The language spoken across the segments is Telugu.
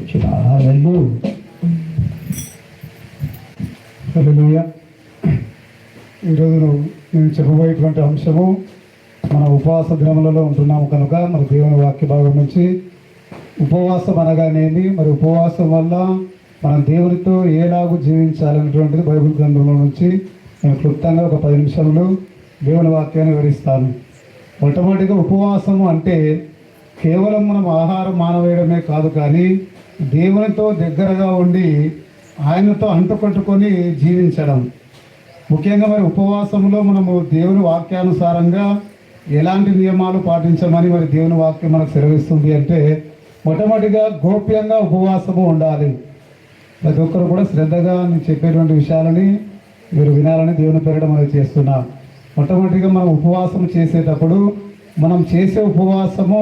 వచ్చిన హల్లెలూయా. ఈరోజు నేను చెప్పబోయేటువంటి అంశము, మన ఉపవాస దినములలో ఉంటున్నాము కనుక మరి దేవుని వాక్య భాగం నుంచి ఉపవాసం అనగానేమి, మరి ఉపవాసం వల్ల మనం దేవునితో ఏలాగూ జీవించాలనేటువంటిది బైబిల్ గ్రంథంలో నుంచి నేను క్లుప్తంగా ఒక 10 నిమిషాలు దేవుని వాక్యాన్ని వివరిస్తాను. మొట్టమొదటిగా ఉపవాసము అంటే కేవలం మనం ఆహారం మానవేయడమే కాదు, కానీ దేవునితో దగ్గరగా ఉండి ఆయనతో అంటుకట్టుకొని జీవించడం. ముఖ్యంగా మరి ఉపవాసంలో మనము దేవుని వాక్యానుసారంగా ఎలాంటి నియమాలు పాటించమని మరి దేవుని వాక్యం మనకు సెలవిస్తుంది అంటే, మొట్టమొదటిగా గోప్యంగా ఉపవాసము ఉండాలి. ప్రతి ఒక్కరు కూడా శ్రద్ధగా నేను చెప్పేటువంటి విషయాలని మీరు వినాలని దేవుని పేరట మనం చేస్తున్నాం. మొట్టమొదటిగా మనం ఉపవాసం చేసేటప్పుడు మనం చేసే ఉపవాసము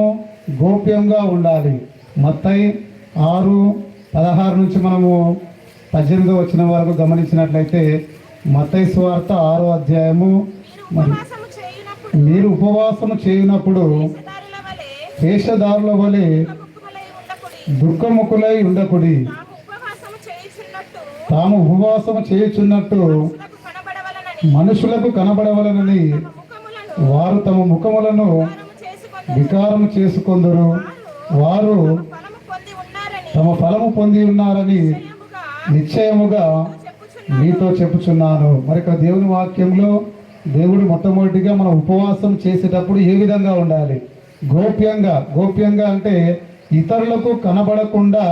గోప్యంగా ఉండాలి. మత్తయి 6:16 నుంచి మనము 18 వచ్చిన వరకు గమనించినట్లయితే, మత్తయి సువార్త 6వ అధ్యాయము, మీరు ఉపవాసము చేయనప్పుడు వేషధారుల వలె దుఃఖముఖులై ఉండకుడి, తాము ఉపవాసము చేయుచున్నట్టు మనుషులకు కనబడవలనని వారు తమ ముఖములను వికారము చేసుకొందరు, వారు తమ ఫలము పొంది ఉన్నారని నిశ్చయముగా మీతో చెప్పుచున్నాను. మరి ఇక్కడ దేవుని వాక్యంలో దేవుడు మొట్టమొదటిగా మనం ఉపవాసం చేసేటప్పుడు ఏ విధంగా ఉండాలి? గోప్యంగా అంటే ఇతరులకు కనబడకుండా,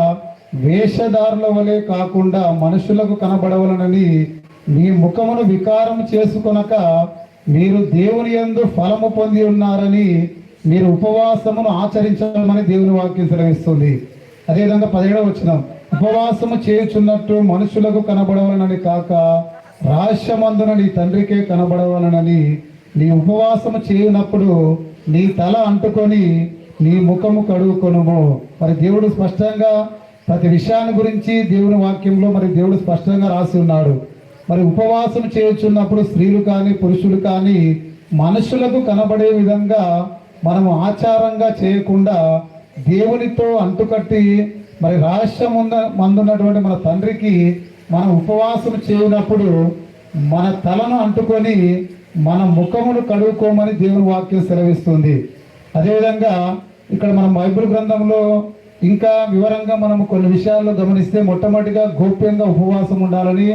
వేషధారుల వలె కాకుండా మనుషులకు కనబడవలనని మీ ముఖమును వికారం చేసుకొనక మీరు దేవుని యందు ఫలము పొంది ఉన్నారని మీరు ఉపవాసమును ఆచరించమని దేవుని వాక్యం సెలవిస్తుంది. అదేవిధంగా 17వ వచనం, ఉపవాసము చేయుచున్నట్టు మనుషులకు కనబడవలనని కాక రహస్యమందున నీ తండ్రికే కనబడవలనని నీ ఉపవాసము చేయునప్పుడు నీ తల అంటుకొని నీ ముఖము కడుగుకొనుము. మరి దేవుడు స్పష్టంగా ప్రతి విషయాన్ని గురించి దేవుని వాక్యంలో మరి దేవుడు స్పష్టంగా రాసి ఉన్నాడు. మరి ఉపవాసం చేయుచున్నప్పుడు స్త్రీలు కానీ పురుషులు కానీ మనుషులకు కనబడే విధంగా మనము ఆచారంగా చేయకుండా దేవునితో అంటుకట్టి మరి రహస్యం మందున్నటువంటి మన తండ్రికి మనం ఉపవాసం చేయనప్పుడు మన తలను అంటుకొని మన ముఖమును కడుక్కోమని దేవుని వాక్యం సెలవిస్తుంది. అదేవిధంగా ఇక్కడ మనం బైబిల్ గ్రంథంలో ఇంకా వివరంగా మనము కొన్ని విషయాల్లో గమనిస్తే, మొట్టమొదటిగా గోప్యంగా ఉపవాసం ఉండాలని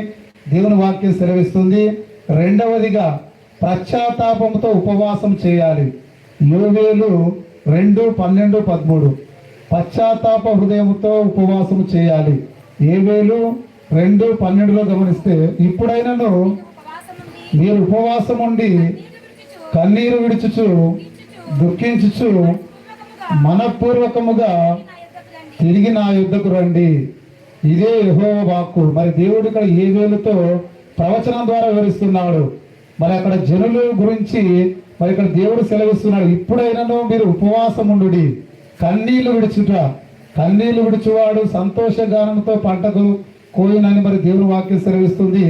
దేవుని వాక్యం సెలవిస్తుంది. రెండవదిగా పశ్చాత్తాపంతో ఉపవాసం చేయాలి. యోవేలు 2:12-13 పశ్చాత్తాప హృదయంతో ఉపవాసం చేయాలి. యోవేలు 2:12లో గమనిస్తే, ఇప్పుడైనను మీరు ఉపవాసం ఉండి కన్నీరు విడుచుచు దుఃఖించుచు మనపూర్వకముగా తిరిగి నా యుద్ధకు రండి. ఇదే యెహోవా వాక్కు. మరి దేవుడు ఇక్కడ యోవేలుతో ప్రవచనం ద్వారా వివరిస్తున్నాడు. మరి అక్కడ జనుల గురించి మరి ఇక్కడ దేవుడు సెలవిస్తున్నాడు, ఇప్పుడైనాను మీరు ఉపవాసం ఉండుడి, కన్నీళ్లు విడుచువాడు సంతోషగానంతో పంటకు కోయినని మరి దేవుని వాక్యం సెలవిస్తుంది.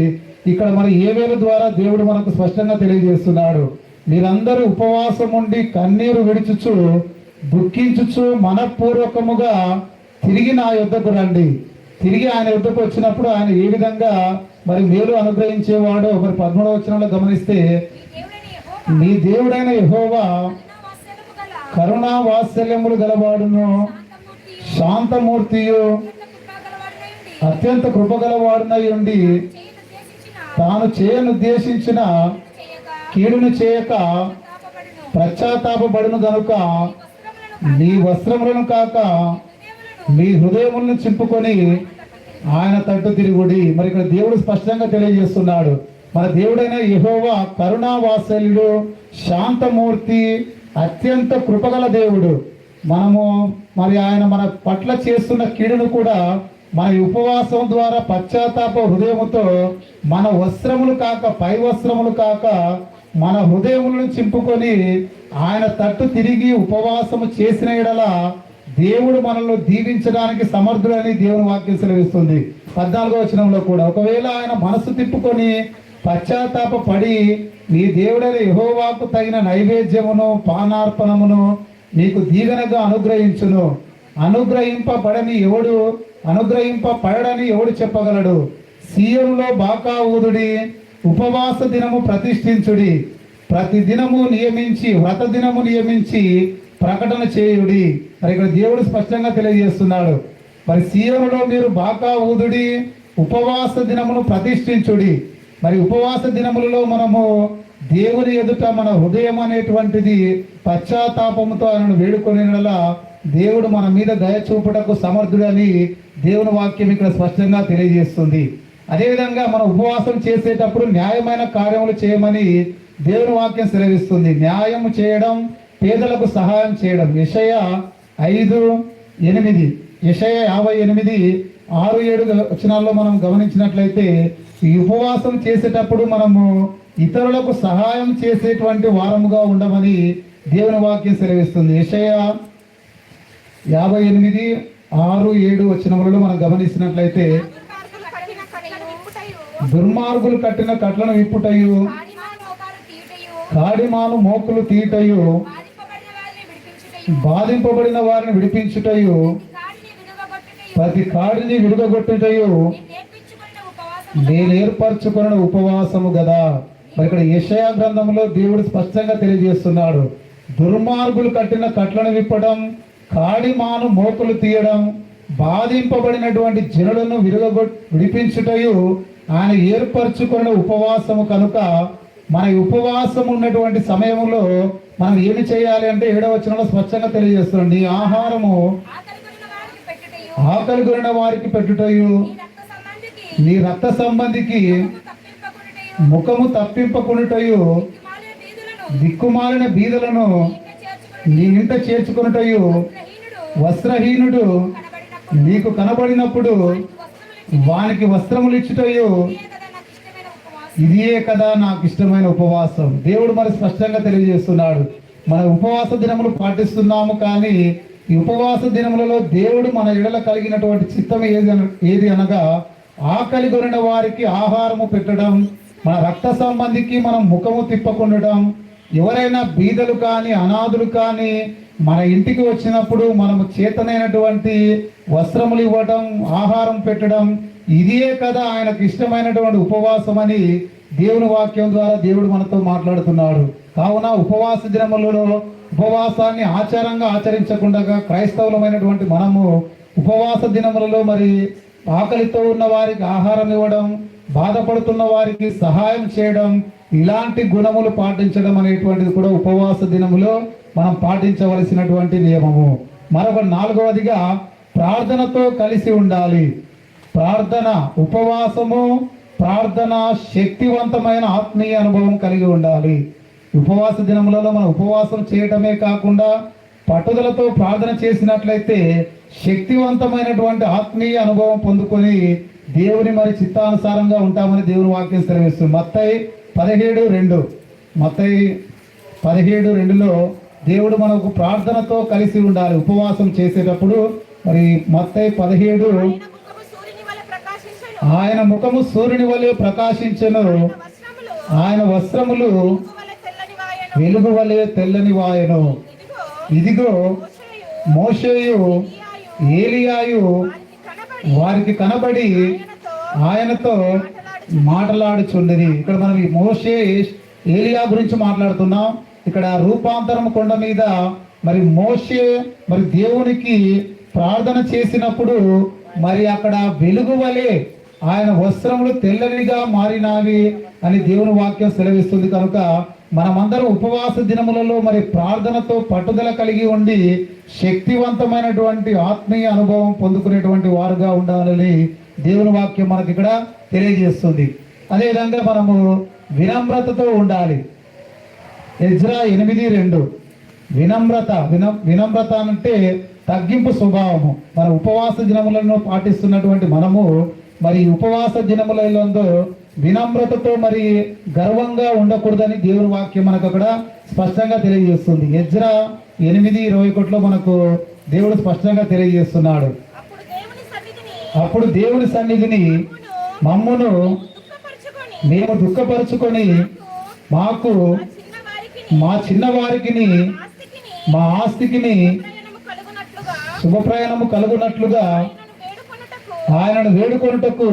ఇక్కడ మరి యోవేలు ద్వారా దేవుడు మనకు స్పష్టంగా తెలియజేస్తున్నాడు, మీరందరూ ఉపవాసం ఉండి కన్నీరు విడుచుచు దుఃఖించుచు మనపూర్వకముగా తిరిగి నా యుద్ధకు రండి. తిరిగి ఆయన యుద్ధకు వచ్చినప్పుడు ఆయన ఏ విధంగా మరి మేలు అనుగ్రహించేవాడో మరి 13వ వచనంలో గమనిస్తే, నీ దేవుడైన యెహోవా కరుణా వాత్సల్యములు గలవాడును, శాంతమూర్తియు, అత్యంత కృపగలవాడునై ఉండి తాను చేయనుద్దేశించిన కీడును చేయక పశ్చాత్తాపబడును గనుక నీ వస్త్రములను కాక మీ హృదయములను చింపుకొని ఆయన తట్టు తిరుగుడి. మరి ఇక్కడ దేవుడు స్పష్టంగా తెలియజేస్తున్నాడు, మన దేవుడైన యెహోవా కరుణా వాత్సల్యుడు, శాంతమూర్తి, అత్యంత కృపగల దేవుడు. మనము మరి ఆయన మన పట్ల చేస్తున్న కీడును కూడా మన ఉపవాసం ద్వారా పశ్చాత్తాప హృదయముతో మన వస్త్రములు కాక, పై వస్త్రములు కాక మన హృదయములను చింపుకొని ఆయన తట్టు తిరిగి ఉపవాసము చేసిన యెడల దేవుడు మనల్ని దీవించడానికి సమర్థుడని దేవుని వాక్యం సెలవిస్తుంది. 14వ వచనంలో కూడా, ఒకవేళ ఆయన మనసు తిప్పుకొని పశ్చాత్తాప పడి నీ దేవుడైన యెహోవాకు తగిన నైవేద్యమును పానార్పణమును నీకు దీవెనగా అనుగ్రహించును, అనుగ్రహింపబడని ఎవడు చెప్పగలడు? సీయోనులో బాకా ఊదుడి, ఉపవాస దినము ప్రతిష్ఠించుడి, ప్రతి దినము నియమించి వ్రత దినము నియమించి ప్రకటన చేయుడి. మరి ఇక్కడ దేవుడు స్పష్టంగా తెలియజేస్తున్నాడు. మరి సీయోనులో మీరు బాకా ఊదుడి, ఉపవాస దినమును ప్రతిష్ఠించుడి. మరి ఉపవాస దినములలో మనము దేవుని ఎదుట మన హృదయం అనేటువంటిది పశ్చాత్తాపముతో ఆయనను వేడుకొనేలా దేవుడు మన మీద దయ చూపుటకు సమర్థుడని దేవుని వాక్యం ఇక్కడ స్పష్టంగా తెలియజేస్తుంది. అదేవిధంగా మనం ఉపవాసం చేసేటప్పుడు న్యాయమైన కార్యములు చేయమని దేవుని వాక్యం సెలవిస్తుంది. న్యాయం చేయడం, పేదలకు సహాయం చేయడం. యెషయా 5:8, యెషయా 58:6-7 వచనాల్లో మనం గమనించినట్లయితే ఈ ఉపవాసం చేసేటప్పుడు మనము ఇతరులకు సహాయం చేసేటువంటి వారముగా ఉండమని దేవుని వాక్యం సెలవిస్తుంది. యెషయా 58:6-7 వచనములలో మనం గమనించినట్లయితే దుర్మార్గులు కట్టిన కట్లను విప్పుటయు, కాడిమాను మోకులు తీయటయు, బాధింపబడిన వారిని విడిపించుటయు, ప్రతి కాడిని విడుగొట్టుటయు నేను ఏర్పరచుకున్న ఉపవాసము గదా. మరి ఇక్కడ యెషయా గ్రంథంలో దేవుడు స్పష్టంగా తెలియజేస్తున్నాడు. దుర్మార్గులు కట్టిన కట్లను విప్పడం, కాడిమాను మోకులు తీయడం, బాధింపబడినటువంటి జనులను విడిపించుటయు ఆయన ఏర్పరచుకున్న ఉపవాసము కనుక మన ఉపవాసం ఉన్నటువంటి సమయంలో మనం ఏమి చేయాలి అంటే 7వ వచనంలో స్పష్టంగా తెలియజేస్తున్నాడు. నీ ఆహారము ఆకలి కొనిన వారికి పెట్టుటయు, నీ రక్త సంబంధికి ముఖము తప్పింపకునుటయు, దిక్కుమాలిన బీదలను నీ ఇంట చేర్చుకునుటయు, వస్త్రహీనుడు నీకు కనబడినప్పుడు వానికి వస్త్రములు ఇచ్చుటయు ఇదియే కదా నాకు ఇష్టమైన ఉపవాసం. దేవుడు మరి స్పష్టంగా తెలియజేస్తున్నాడు. మన ఉపవాస దినములు పాటిస్తున్నాము, కానీ ఈ ఉపవాస దినములలో దేవుడు మన ఎడల కలిగినటువంటి చిత్తం ఏది అనగా ఆకలి కొనిన వారికి ఆహారము పెట్టడం, మన రక్త సంబంధికి మనం ముఖము తిప్పకుండడం, ఎవరైనా బీదలు కానీ అనాథులు కానీ మన ఇంటికి వచ్చినప్పుడు మనము చేతనైనటువంటి వస్త్రములు ఇవ్వడం, ఆహారం పెట్టడం, ఇదే కదా ఆయనకు ఇష్టమైనటువంటి ఉపవాసం అని దేవుని వాక్యం ద్వారా దేవుడు మనతో మాట్లాడుతున్నాడు. కావున ఉపవాస దినములలో ఉపవాసాన్ని ఆచారంగా ఆచరించకుండా క్రైస్తవులమైనటువంటి మనము ఉపవాస దినములలో మరి ఆకలితో ఉన్న వారికి ఆహారం ఇవ్వడం, బాధపడుతున్న వారికి సహాయం చేయడం, ఇలాంటి గుణములు పాటించడం అనేటువంటిది కూడా ఉపవాస దినములో మనం పాటించవలసినటువంటి నియమము. మరొక 4వదిగా ప్రార్థనతో కలిసి ఉండాలి. ప్రార్థన, ఉపవాసము, ప్రార్థన శక్తివంతమైన ఆత్మీయ అనుభవం కలిగి ఉండాలి. ఉపవాస దినములలో మనం ఉపవాసం చేయటమే కాకుండా పట్టుదలతో ప్రార్థన చేసినట్లయితే శక్తివంతమైనటువంటి ఆత్మీయ అనుభవం పొందుకొని దేవుని మరి చిత్తానుసారంగా ఉంటామని దేవుని వాక్యం సెలవిస్తుంది. మత్తయి 17:2లో దేవుడు మనకు ప్రార్థనతో కలిసి ఉండాలి ఉపవాసం చేసేటప్పుడు. మరి మత్తయి 17 ఆయన ముఖము సూర్యుని వలె ప్రకాశించెను, ఆయన వస్త్రములు వెలుగు వలె తెల్లని వాయెను. ఇదిగో మోషేయు ఏలియాయు వారికి కనబడి ఆయనతో మాట్లాడుచుండిరి. ఇక్కడ మనం ఈ మోషే ఏలియా గురించి మాట్లాడుతున్నాం. ఇక్కడ రూపాంతరం కొండ మీద మరి మోషే మరి దేవునికి ప్రార్థన చేసినప్పుడు మరి అక్కడ వెలుగు వలె ఆయన వస్త్రములు తెల్లనిగా మారినావి అని దేవుని వాక్యం సెలవిస్తుంది. కనుక మనమందరం ఉపవాస దినములలో మరి ప్రార్థనతో పట్టుదల కలిగి ఉండి శక్తివంతమైనటువంటి ఆత్మీయ అనుభవం పొందుకునేటువంటి వారుగా ఉండాలని దేవుని వాక్యం మనకి ఇక్కడ తెలియజేస్తుంది. అదేవిధంగా మనము వినమ్రతతో ఉండాలి. ఎజ్రా 8:2 వినమ్రత అంటే తగ్గింపు స్వభావము. మన ఉపవాస దినములను పాటిస్తున్నటువంటి మనము మరి ఉపవాస దినములలో వినమ్రతతో మరి గర్వంగా ఉండకూడదని దేవుని వాక్యం మనకు అక్కడ స్పష్టంగా తెలియజేస్తుంది. ఎజ్రా 8:21లో మనకు దేవుడు స్పష్టంగా తెలియజేస్తున్నాడు. అప్పుడు దేవుని సన్నిధిని మమ్మును మేము దుఃఖపరుచుకొని మాకు మా చిన్న వారికి మా ఆస్తికి శుభప్రయాణము కలుగునట్లుగా ఆయనను వేడుకొనుటకు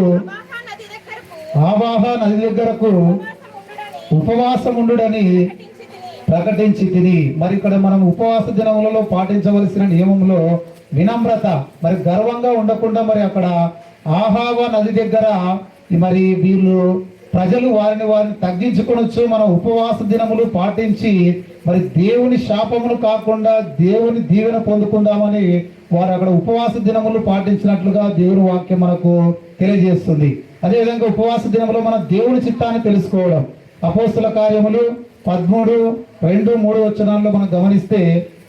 ఆవాహ నది దగ్గరకు ఉపవాసం ఉండుడని ప్రకటించి తిని. మరి ఇక్కడ మనం ఉపవాస దినములలో పాటించవలసిన నియమంలో వినమ్రత, మరి గర్వంగా ఉండకుండా మరి అక్కడ ఆహావ నది దగ్గర మరి వీళ్ళు ప్రజలు వారిని తగ్గించుకొనొచ్చు. మన ఉపవాస దినములు పాటించి మరి దేవుని శాపములు కాకుండా దేవుని దీవెన పొందుకుందామని వారు అక్కడ ఉపవాస దినములు పాటించినట్లుగా దేవుని వాక్యం మనకు తెలియజేస్తుంది. అదేవిధంగా ఉపవాస దినములో మన దేవుని చిత్తాన్ని తెలుసుకోవడం. అపోస్తుల కార్యములు 13:2-3 వచనాల్లో మనం గమనిస్తే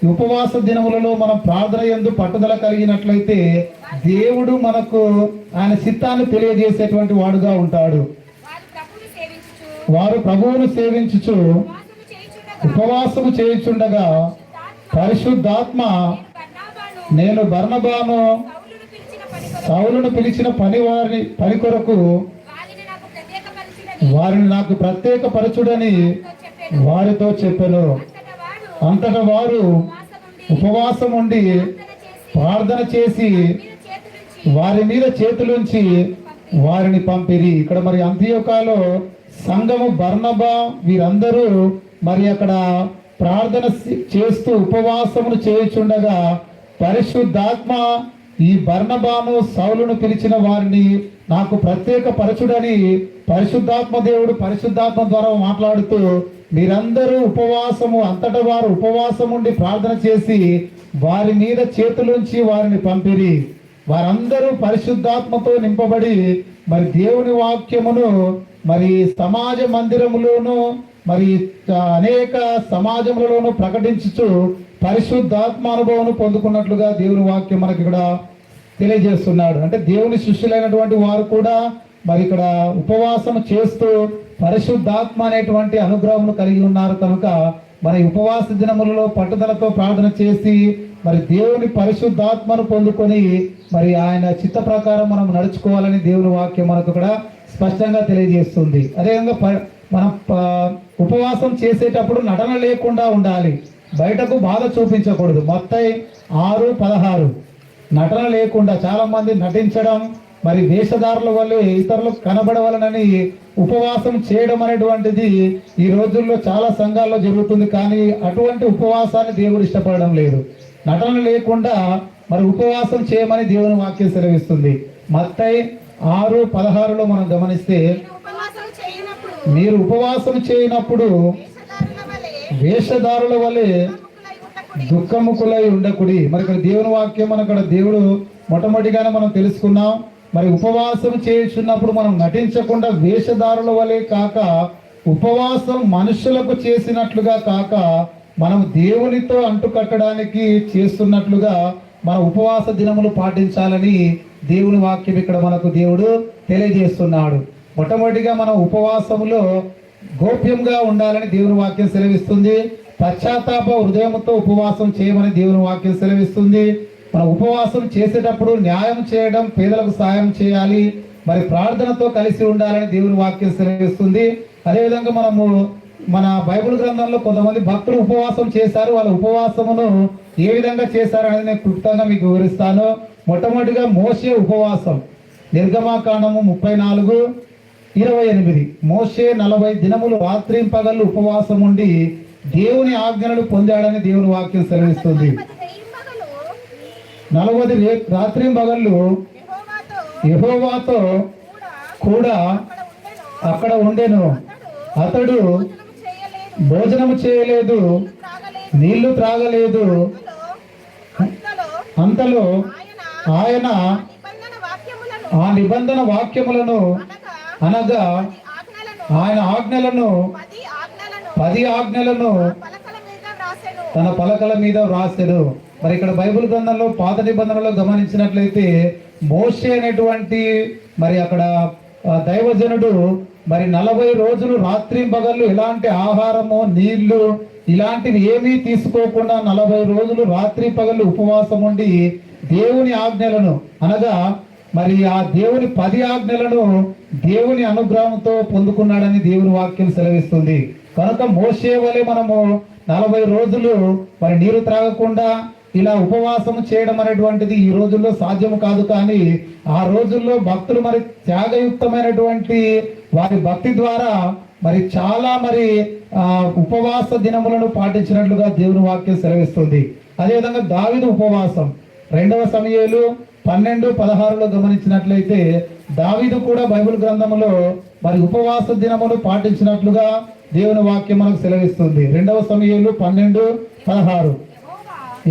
ఈ ఉపవాస దినములలో మనం ప్రార్థన యందు పట్టుదల కలిగినట్లయితే దేవుడు మనకు ఆయన చిత్తాన్ని తెలియజేసేటువంటి వాడుగా ఉంటాడు. వారు ప్రభువును సేవించుచు ఉపవాసము చేయుచుండగా పరిశుద్ధాత్మ నేను బర్నబాను సౌలును పిలిచిన పని కొరకు వారిని నాకు ప్రత్యేక పరచుడని వారితో చెప్పెను. అంతటా వారు ఉపవాసం ఉండి ప్రార్థన చేసి వారి మీద చేతులుంచి వారిని పంపిరి. ఇక్కడ మరి అంతియోకాలో సంఘము బర్నబా వీరందరూ మరి అక్కడ ప్రార్థన చేస్తూ ఉపవాసమును చేయుచుండగా పరిశుద్ధాత్మ ఈ బర్నబాను సౌలును పిలిచిన వారిని నాకు ప్రత్యేక పరచుడని పరిశుద్ధాత్మ దేవుడు పరిశుద్ధాత్మ ద్వారా మాట్లాడుతూ మీరందరూ ఉపవాసము అంతటా వారు ఉపవాసం ఉండి ప్రార్థన చేసి వారి మీద చేతులుంచి వారిని పంపిరి. వారందరూ పరిశుద్ధాత్మతో నింపబడి మరి దేవుని వాక్యమును మరి సమాజ మందిరములోను మరి అనేక సమాజములలోనూ ప్రకటించుచు పరిశుద్ధాత్మ అనుభవం పొందుకున్నట్లుగా దేవుని వాక్యం మనకి ఇక్కడ తెలియజేస్తున్నాడు. అంటే దేవుని శిష్యులైనటువంటి వారు కూడా మరి ఇక్కడ ఉపవాసం చేస్తూ పరిశుద్ధాత్మ అనేటువంటి అనుగ్రహమును కలిగి ఉన్నారు కనుక మన ఉపవాస దినములలో పట్టుదలతో ప్రార్థన చేసి మరి దేవుని పరిశుద్ధాత్మను పొందుకొని మరి ఆయన చిత్త ప్రకారం మనం నడుచుకోవాలని దేవుని వాక్యం మనకు ఇక్కడ స్పష్టంగా తెలియజేస్తుంది. అదేవిధంగా మనం ఉపవాసం చేసేటప్పుడు నటన లేకుండా ఉండాలి, బయటకు బాధ చూపించకూడదు. మత్తయి 6:16 నటన లేకుండా, చాలా మంది నటించడం మరి వేషధారుల వల్ల ఇతరులకు కనబడవలనని ఉపవాసం చేయడం అనేటువంటిది ఈ రోజుల్లో చాలా సంఘాల్లో జరుగుతుంది. కానీ అటువంటి ఉపవాసాన్ని దేవుడు ఇష్టపడడం లేదు. నటన లేకుండా మరి ఉపవాసం చేయమని దేవుని వాక్యం సెలవిస్తుంది. మత్తయి 6:16లో మనం గమనిస్తే మీరు ఉపవాసం చేయనప్పుడు వేషధారుల వలె దుఃఖముకులై ఉండకుడి. మరి ఇక్కడ దేవుని వాక్యం మన అక్కడ దేవుడు మొట్టమొదటిగానే మనం తెలుసుకున్నాం. మరి ఉపవాసం చేస్తున్నప్పుడు మనం నటించకుండా వేషధారుల వలె కాక ఉపవాసం మనుషులకు చేసినట్లుగా కాక మనం దేవునితో అంటుకట్టడానికి చేస్తున్నట్లుగా మన ఉపవాస దినములు పాటించాలని దేవుని వాక్యం ఇక్కడ మనకు దేవుడు తెలియజేస్తున్నాడు. మొట్టమొదటిగా మనం ఉపవాసములో గోప్యంగా ఉండాలని దేవుని వాక్యం సెలవిస్తుంది. పశ్చాత్తాప హృదయంతో ఉపవాసం చేయమని దేవుని వాక్యం సెలవిస్తుంది. మనం ఉపవాసం చేసేటప్పుడు న్యాయం చేయడం, పేదలకు సాయం చేయాలి, మరి ప్రార్థనతో కలిసి ఉండాలని దేవుని వాక్యం సెలవిస్తుంది. అదేవిధంగా మనము మన బైబిల్ గ్రంథంలో కొంతమంది భక్తులు ఉపవాసం చేశారు. వాళ్ళ ఉపవాసమును ఏ విధంగా చేశారు అనేది నేను క్లుప్తంగా మీకు వివరిస్తాను. మొట్టమొదటిగా మోషే ఉపవాసం, నిర్గమాకాండము 34:28. మోషే 40 దినములు రాత్రింపగళ్ళు ఉపవాసం ఉండి దేవుని ఆజ్ఞలను పొందాడని దేవుని వాక్యం సెలవిస్తుంది. 40 రాత్రింపగళ్ళు యెహోవాతో కూడా అక్కడ ఉండెను. అతడు భోజనము చేయలేదు, నీళ్లు త్రాగలేదు. అంతలో ఆయన ఆ నిబంధన వాక్యములను అనగా ఆయన ఆజ్ఞలను 10 ఆజ్ఞలను తన పలకల మీద వ్రాసెను. మరి ఇక్కడ బైబిల్ గ్రంథంలో పాత నిబంధనలో గమనించినట్లయితే మోషే అనేటువంటి మరి అక్కడ దైవజనుడు మరి 40 రోజులు రాత్రింపగళ్ళు ఎలాంటి ఆహారము నీళ్లు ఇలాంటివి ఏమీ తీసుకోకుండా 40 రోజులు రాత్రి పగళ్ళు ఉపవాసం ఉండి దేవుని ఆజ్ఞలను అనగా మరి ఆ దేవుని 10 ఆజ్ఞలను దేవుని అనుగ్రహంతో పొందుకున్నాడని దేవుని వాక్యం సెలవిస్తుంది. కనుక మోషే వలె మనము 40 రోజులు మరి నీరు త్రాగకుండా ఇలా ఉపవాసం చేయడం అనేటువంటిది ఈ రోజుల్లో సాధ్యం కాదు. కానీ ఆ రోజుల్లో భక్తులు మరి త్యాగయుక్తమైనటువంటి వారి భక్తి ద్వారా మరి చాలా మరి ఉపవాస దినములను పాటించినట్లుగా దేవుని వాక్యం సెలవిస్తుంది. అదేవిధంగా దావీదు ఉపవాసం 2వ సమూయేలు 12:16లో గమనించినట్లయితే దావీదు కూడా బైబిల్ గ్రంథంలో మరి ఉపవాస దినమును పాటించినట్లుగా దేవుని వాక్యం మనకు సెలవిస్తుంది. 2వ సమూయేలు 12:16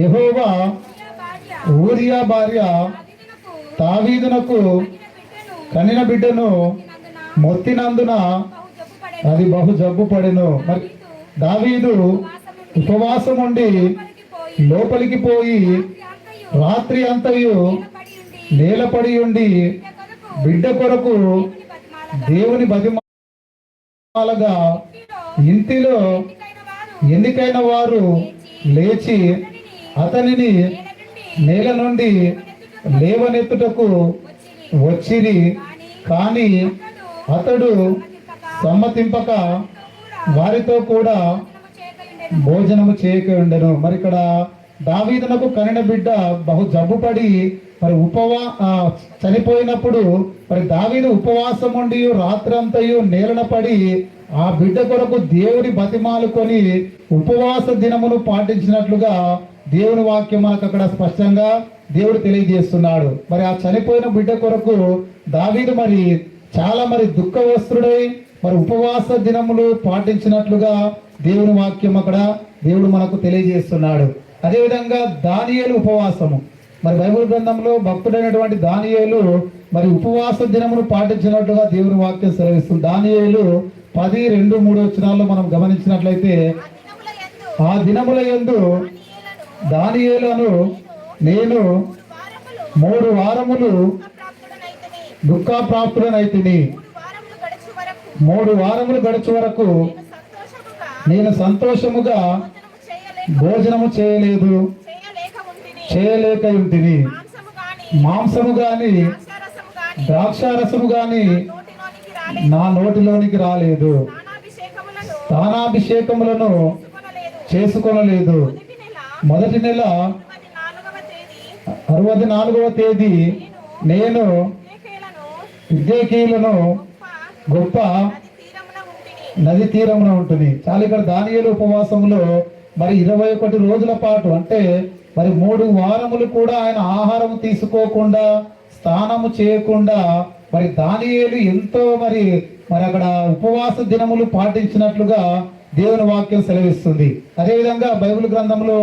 యెహోవా ఊరియా భార్య దావీదునకు కనిన బిడ్డను మొత్తినందున అది బహు జబ్బు పడెను. మరి దావీదు ఉపవాసం ఉండి లోపలికి పోయి రాత్రి అంతయు నేలపడి ఉండి బిడ్డ కొరకు దేవుని బతిమాలగా ఇంటిలో ఎన్నికైన వారు లేచి అతనిని నేల నుండి లేవనెత్తుటకు వచ్చిరి. కానీ అతడు సమ్మతింపక వారితో కూడా భోజనము చేయక ఉండెను. మరి ఇక్కడ దావీదునకు కనిన బిడ్డ బహు జబ్బుపడి మరి చనిపోయినప్పుడు మరి దావీదు ఉపవాసం ఉండి రాత్రంతయు నేలన పడి ఆ బిడ్డ కొరకు దేవుని బతిమాలుకొని ఉపవాస దినమును పాటించినట్లుగా దేవుని వాక్యం మనకు అక్కడ స్పష్టంగా దేవుడు తెలియజేస్తున్నాడు. మరి ఆ చనిపోయిన బిడ్డ కొరకు దావీదు మరి చాలా మరి దుఃఖవస్త్రుడై మరి ఉపవాస దినములు పాటించినట్లుగా దేవుని వాక్యం అక్కడ దేవుడు మనకు తెలియజేస్తున్నాడు. అదేవిధంగా దానియేలు ఉపవాసము మరి బైబిల్ గ్రంథంలో భక్తుడైనటువంటి దానియేలు మరి ఉపవాస దినమును పాటించినట్లుగా దేవుని వాక్యం సెలవిస్తుంది. దానియేలు 10:2-3 మనం గమనించినట్లయితే ఆ దినముల యందు దానియేలును నేను 3 వారములు దుఃఖప్రాప్తుడనైతిని. 3 వారములు గడుచు వరకు నేను సంతోషముగా భోజనము చేయలేక ఉంటిని. మాంసము గాని ద్రాక్షారసము గాని నా నోటిలోనికి రాలేదు. స్థానాభిషేకములను చేసుకొనలేదు. మొదటి నెల 64వ తేదీ నేను ఇద్దెకీలను గొప్ప నది తీరమున ఉంటుంది. చాలా ఇక్కడ దానియేలు ఉపవాసంలో మరి 21 రోజుల పాటు అంటే మరి 3 వారములు కూడా ఆయన ఆహారం తీసుకోకుండా స్నానము చేయకుండా మరి దానియేలు ఎంతో మరి అక్కడ ఉపవాస దినములు పాటించినట్లుగా దేవుని వాక్యం సెలవిస్తుంది. అదేవిధంగా బైబిల్ గ్రంథంలో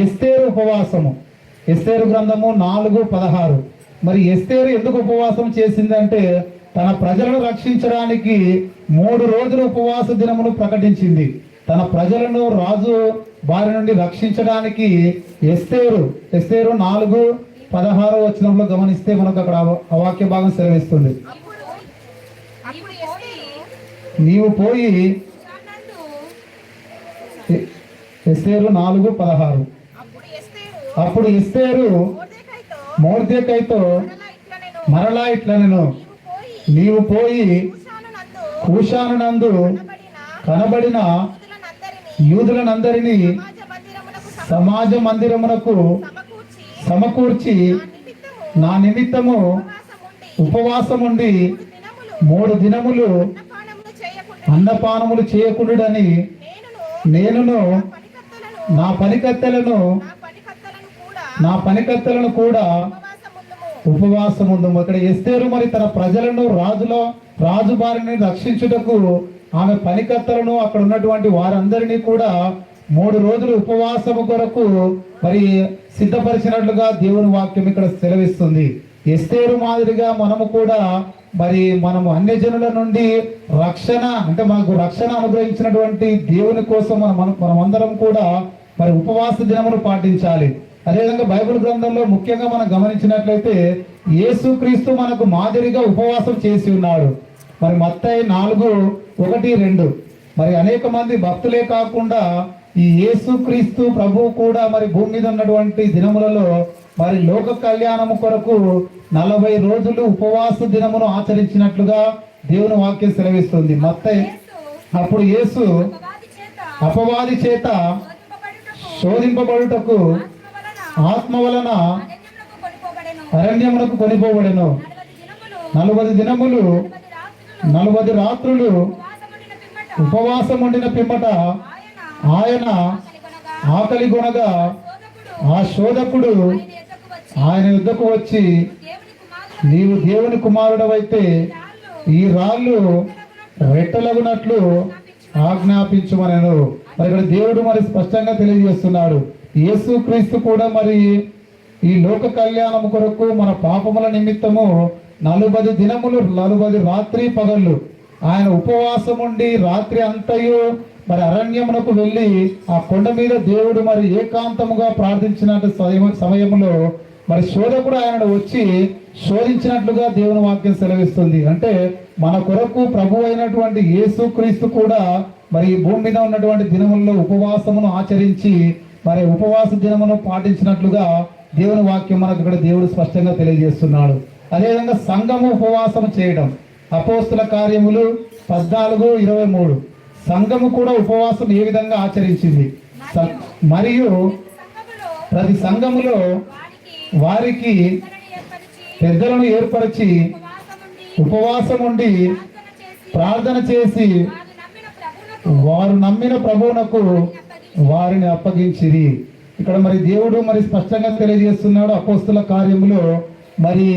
ఎస్తేరు ఉపవాసము, ఎస్తేరు గ్రంథము 4:16 మరి ఎస్తేరు ఎందుకు ఉపవాసం చేసిందంటే తన ప్రజలను రక్షించడానికి 3 రోజులు ఉపవాస దినమును ప్రకటించింది. తన ప్రజలను రాజు బారి నుండి రక్షించడానికి ఎస్తేరు 4:16 గమనిస్తే మనకు అక్కడ వాక్య భాగం సెలవిస్తుంది. నీవు పోయి ఎస్తేరు 4:16 అప్పుడు ఎస్తేరు మొర్దెకైతో మరలా ఇట్లనెను నీవు పోయి కూషానునందు కనబడిన యూదులనందరినీ సమాజ మందిరమునకు సమకూర్చి నా నిమిత్తము ఉపవాసముండి 3 దినములు అన్నపానములు చేయకుండుడని నేనును నా పనికత్తెలను కూడా ఉపవాసముందు. ఇక్కడ ఎస్తేరు మరి తన ప్రజలను రాజు బారిని రక్షించుటకు ఆమె పనికత్తలను అక్కడ ఉన్నటువంటి వారందరినీ కూడా 3 రోజులు ఉపవాసము కొరకు మరి సిద్ధపరిచినట్లుగా దేవుని వాక్యం ఇక్కడ సెలవిస్తుంది. ఎస్తేరు మాదిరిగా మనము కూడా మరి మనము అన్యజనుల నుండి రక్షణ అంటే మనకు రక్షణ అనుగ్రహించినటువంటి దేవుని కోసం మనమందరం కూడా మరి ఉపవాస దినమును పాటించాలి. అదేవిధంగా బైబిల్ గ్రంథంలో ముఖ్యంగా మనం గమనించినట్లయితే యేసుక్రీస్తు మనకు మాదిరిగా ఉపవాసం చేసి ఉన్నాడు. మరి మత్తయి 4:1-2 మరి అనేక మంది భక్తులే కాకుండా ఈ యేసుక్రీస్తు ప్రభువు కూడా మరి భూమి మీద ఉన్నటువంటి దినములలో మరి లోక కళ్యాణము కొరకు 40 రోజులు ఉపవాస దినమును ఆచరించినట్లుగా దేవుని వాక్యం సెలవిస్తుంది. మత్తయి అప్పుడు యేసు అపవాది చేత శోధింపబడుటకు ఆత్మ వలన అరణ్యమునకు కొనిపోబడెను. అరణ్యమునకు కొనిపోబడెను. 40 దినములు 40 రాత్రులు ఉపవాసముండిన పిమ్మట ఉపవాసముండిన పిమ్మట ఆయన ఆకలి కొనగా ఆ శోధకుడు ఆయన యుద్ధకు వచ్చి నీవు దేవుని కుమారుడవైతే ఈ రాళ్ళు రెట్టలగునట్లు ఆజ్ఞాపించుమనెను. మరి ఇక్కడ దేవుడు మరి స్పష్టంగా తెలియజేస్తున్నాడు. యేసుక్రీస్తు కూడా మరి ఈ లోక కళ్యాణం కొరకు మన పాపముల నిమిత్తము 40 దినములు 40 రాత్రి పగళ్ళు ఆయన ఉపవాసం ఉండి రాత్రి అంతయు మరి అరణ్యమునకు వెళ్ళి ఆ కొండ మీద దేవుడు మరి ఏకాంతముగా ప్రార్థించిన సమయంలో మరి శోధకుడు ఆయనను వచ్చి శోధించినట్లుగా దేవుని వాక్యం సెలవిస్తుంది. అంటే మన కొరకు ప్రభు అయినటువంటి యేసుక్రీస్తు కూడా మరి ఈ భూమి మీద ఉన్నటువంటి దినముల్లో ఉపవాసమును ఆచరించి మరి ఉపవాస దినమును పాటించినట్లుగా దేవుని వాక్యం మనకు ఇక్కడ దేవుడు స్పష్టంగా తెలియజేస్తున్నాడు. అదేవిధంగా సంఘము ఉపవాసం చేయడం అపోస్తుల కార్యములు 14:23 సంఘము కూడా ఉపవాసం ఏ విధంగా ఆచరించింది. మరియు ప్రతి సంఘములో వారికి పెద్దలను ఏర్పరిచి ఉపవాసం ఉండి ప్రార్థన చేసి వారు నమ్మిన ప్రభువునకు వారిని అప్పగించిరి. ఇక్కడ మరి దేవుడు మరి స్పష్టంగా తెలియజేస్తున్నాడు. అపోస్తుల కార్యములో మరి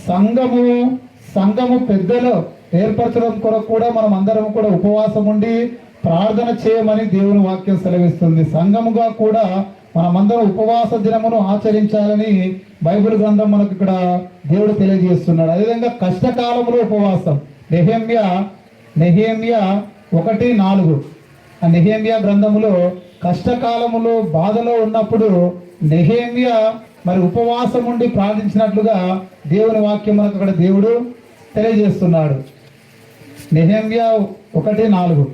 సంఘము పెద్దలు ఏర్పరచడం కొరకు కూడా మనం అందరం కూడా ఉపవాసం ఉండి ప్రార్థన చేయమని దేవుని వాక్యం సెలవిస్తుంది. సంఘముగా కూడా మనమందరం ఉపవాస దినమును ఆచరించాలని బైబిల్ గ్రంథం మనకు ఇక్కడ దేవుడు తెలియజేస్తున్నాడు. అదేవిధంగా కష్టకాలంలో ఉపవాసం నెహెమ్యా 1:4 ఆ నెహెమ్యా గ్రంథములో కష్టకాలములో బాధలో ఉన్నప్పుడు నెహెమ్యా మరి ఉపవాసం ఉండి ప్రార్థించినట్లుగా దేవుని వాక్యం మనకు అక్కడ దేవుడు తెలియజేస్తున్నాడు. నెహెమ్యా 1:4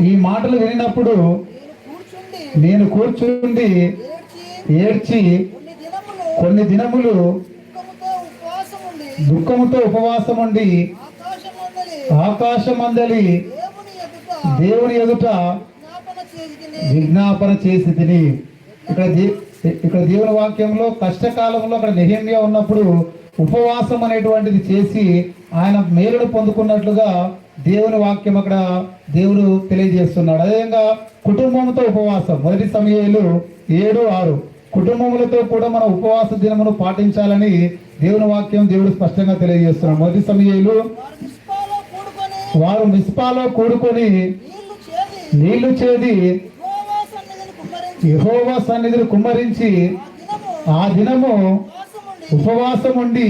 ఈ మాటలు వినినప్పుడు నేను కూర్చుండి ఏడ్చి కొన్ని దినములు దుఃఖముతో ఉపవాసం ఉండి ఆకాశమందలి దేవుని ఎదుట విజ్ఞాపన చేసి తిని. ఇక్కడ దేవుని వాక్యంలో కష్టకాలంలో అక్కడ నెహెమ్యా ఉన్నప్పుడు ఉపవాసం అనేటువంటిది చేసి ఆయన మేలును పొందుకున్నట్లుగా దేవుని వాక్యం అక్కడ దేవుడు తెలియజేస్తున్నాడు. అదేవిధంగా కుటుంబంతో ఉపవాసం 1 సమూయేలు 7:6 కుటుంబములతో కూడా మన ఉపవాస దినమును పాటించాలని దేవుని వాక్యం దేవుడు స్పష్టంగా తెలియజేస్తున్నాడు. 1 సమూయేలు వారు మిస్పాలో కూడుకొని నీళ్లు చేది యెహోవా సన్నిధిని కుమ్మరించి ఆ దినము ఉపవాసం ఉండి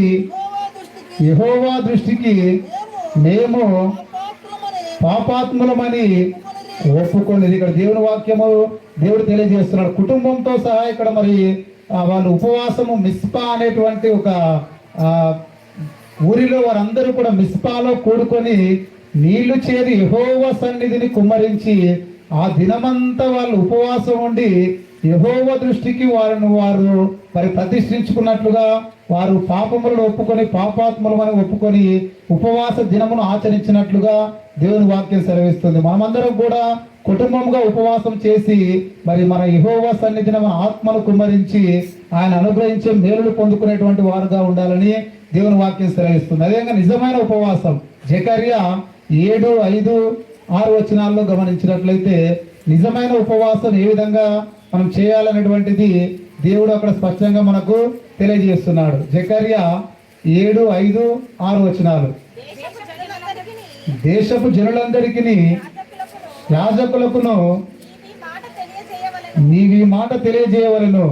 యెహోవా దృష్టికి మేము పాపాత్ములమని ఒప్పుకొని. ఇక్కడ దేవుని వాక్యము దేవుడు తెలియజేస్తున్నాడు. కుటుంబంతో సహా ఇక్కడ మరి వాళ్ళు ఉపవాసము మిస్పా అనేటువంటి ఒక ఊరిలో వారందరూ కూడా మిస్పాలో కూడుకొని నీళ్లు చేరి యెహోవా సన్నిధిని కుమ్మరించి ఆ దినమంతా వాళ్ళు ఉపవాసం ఉండి యెహోవా దృష్టికి వారు మరి ప్రతిష్ఠించుకున్నట్లుగా వారు పాపములను ఒప్పుకొని పాపాత్ములమని ఒప్పుకొని ఉపవాస దినమును ఆచరించినట్లుగా దేవుని వాక్యం సెలవిస్తుంది. మనమందరం కూడా కుటుంబంగా ఉపవాసం చేసి మరి మన యెహోవా సన్నిధిని మన ఆత్మను కుమ్మరించి ఆయన అనుగ్రహించే మేలులు పొందుకునేటువంటి వారుగా ఉండాలని దేవుని వాక్యం సెలవిస్తుంది. అదేవిధంగా నిజమైన ఉపవాసం జకర్యా 7:5-6 వచనాల్లో గమనించినట్లయితే నిజమైన ఉపవాసం ఏ విధంగా మనం చేయాలనేటువంటిది దేవుడు అక్కడ స్పష్టంగా మనకు తెలియజేస్తున్నాడు. జకర్యా 7:5-6 వచనాలు దేశపు జనులందరికీ యాజకులకును నీవి మాట తెలియజేయవలెను.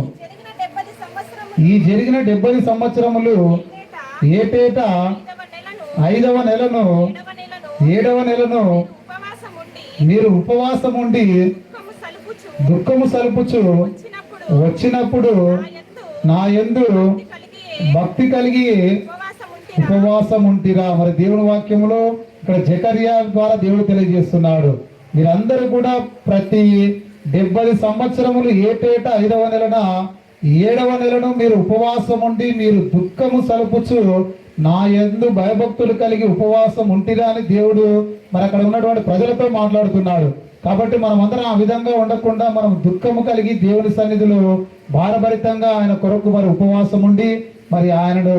ఈ జరిగిన 70 సంవత్సరములు ఏటేటా 5వ నెలను 7వ నెలను మీరు ఉపవాసం ఉండి దుఃఖము సలుపుచు వచ్చినప్పుడు నా యందు భక్తి కలిగి ఉపవాసం ఉంటిరా. మరి దేవుని వాక్యములో ఇక్కడ జకర్యా ద్వారా దేవుడు తెలియజేస్తున్నాడు. మీరందరూ కూడా ప్రతి 70 సంవత్సరములు ఏటేటా 5వ నెలన 7వ నెలను మీరు ఉపవాసం ఉండి మీరు దుఃఖము సలుపుచు నా యందు భయభక్తులు కలిగి ఉపవాసం ఉంటిరా అని దేవుడు మరి అక్కడ ఉన్నటువంటి ప్రజలతో మాట్లాడుతున్నాడు. కాబట్టి మనమందరం ఆ విధంగా ఉండకుండా మనం దుఃఖము కలిగి దేవుని సన్నిధిలో భారభరితంగా ఆయన కొరకు మరి ఉపవాసం ఉండి మరి ఆయనను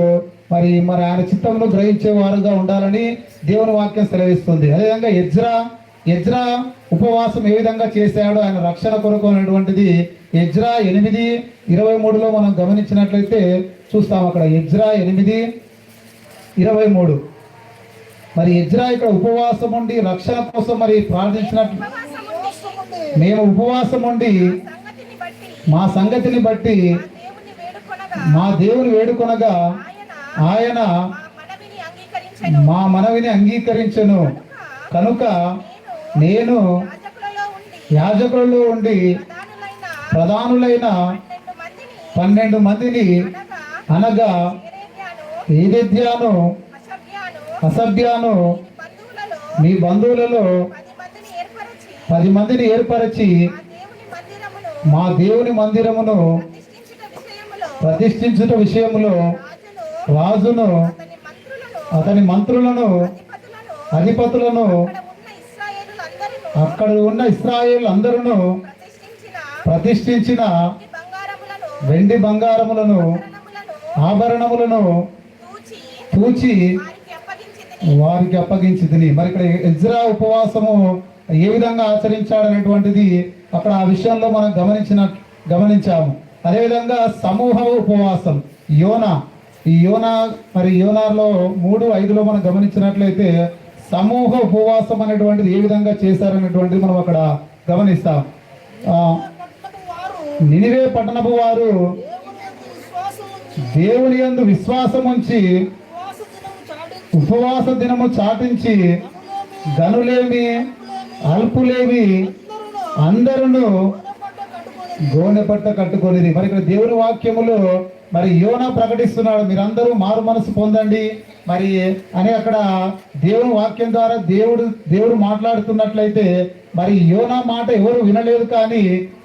మరి ఆయన చిత్తమును గ్రహించే వారుగా ఉండాలని దేవుని వాక్యం సెలవిస్తుంది. అదేవిధంగా ఎజ్రా ఉపవాసం ఏ విధంగా చేశాడో ఆయన రక్షణ కొరకు అనేటువంటిది ఎజ్రా 8:23లో మనం గమనించినట్లయితే చూస్తాం. అక్కడ ఎజ్రా 8:23 మరి ఎజ్రా ఇక్కడ ఉపవాసం ఉండి రక్షణ కోసం మరి ప్రార్థించినట్లు మేము ఉపవాసం ఉండి సంగతిని బట్టి మా సంగతిని బట్టి మా దేవుని వేడుకొనగా మా దేవుని వేడుకొనగా ఆయన మా మనవిని అంగీకరించెను. కనుక నేను యాజకులలో ఉండి యాజకులలో ఉండి ప్రధానులైన 12 మందిని అనగా ఏదెద్యాను అసభ్యాను మీ బంధువులలో 10 మందిని ఏర్పరచి మా దేవుని మందిరమును ప్రతిష్ఠించుట విషయములో రాజును అతని మంత్రులను అధిపతులను అక్కడ ఉన్న ఇశ్రాయేలు అందరూ ప్రతిష్ఠించిన వెండి బంగారములను ఆభరణములను తూచి వారికి అప్పగించితిని. మరి ఇక్కడ ఎజ్రా ఉపవాసము ఏ విధంగా ఆచరించాడనేటువంటిది అక్కడ ఆ విషయంలో మనం గమనించాము. అదేవిధంగా సమూహ ఉపవాసం ఈ యోనాలో 3:5లో మనం గమనించినట్లయితే సమూహ ఉపవాసం అనేటువంటిది ఏ విధంగా చేశారనేటువంటిది మనం అక్కడ గమనిస్తాం. నినివే పట్టణపు వారు దేవుని యందు విశ్వాసం ఉంచి ఉపవాస దినము చాటించి గనులేమి అల్పులేమి అందరూ గోనె పట్ట కట్టుకొనిది. మరి ఇక్కడ దేవుని వాక్యములో మరి యోనా ప్రకటిస్తున్నాడు, మీరందరూ మారు మనసు పొందండి మరి అని అక్కడ దేవుని వాక్యం ద్వారా దేవుడు మాట్లాడుతున్నట్లయితే మరి యోనా మాట ఎవరు వినలేదు. కానీ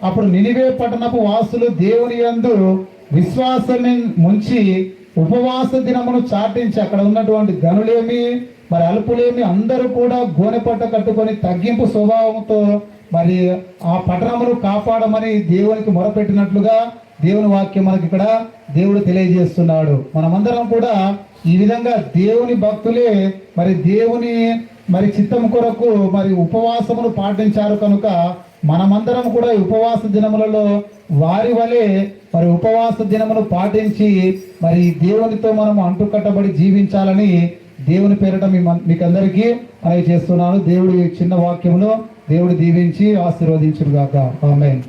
అప్పుడు నినివే పట్టణపు వాసులు దేవుని యందు విశ్వాసాన్ని ముంచి ఉపవాస దినమును చాటించి అక్కడ ఉన్నటువంటి గనులేమి మరి అల్పులేమి అందరూ కూడా గోనె పట్ట కట్టుకొని తగ్గింపు స్వభావంతో మరి ఆ పట్టణమును కాపాడమని దేవునికి మొరపెట్టినట్లుగా దేవుని వాక్యం మనకి ఇక్కడ దేవుడు తెలియజేస్తున్నాడు. మనమందరం కూడా ఈ విధంగా దేవుని భక్తులే మరి దేవుని మరి చిత్తం కొరకు మరి ఉపవాసమును పాటించారు. కనుక మనమందరం కూడా ఈ ఉపవాస దినములలో వారి వలె మరి ఉపవాస దినమును పాటించి మరి దేవునితో మనం అంటుకట్టబడి జీవించాలని దేవుని పేరిట మీకు అందరికీ మనవి చేస్తున్నాను. దేవుడి చిన్న వాక్యమును దేవుడు దీవించి ఆశీర్వదించుగాక. ఆమేన్.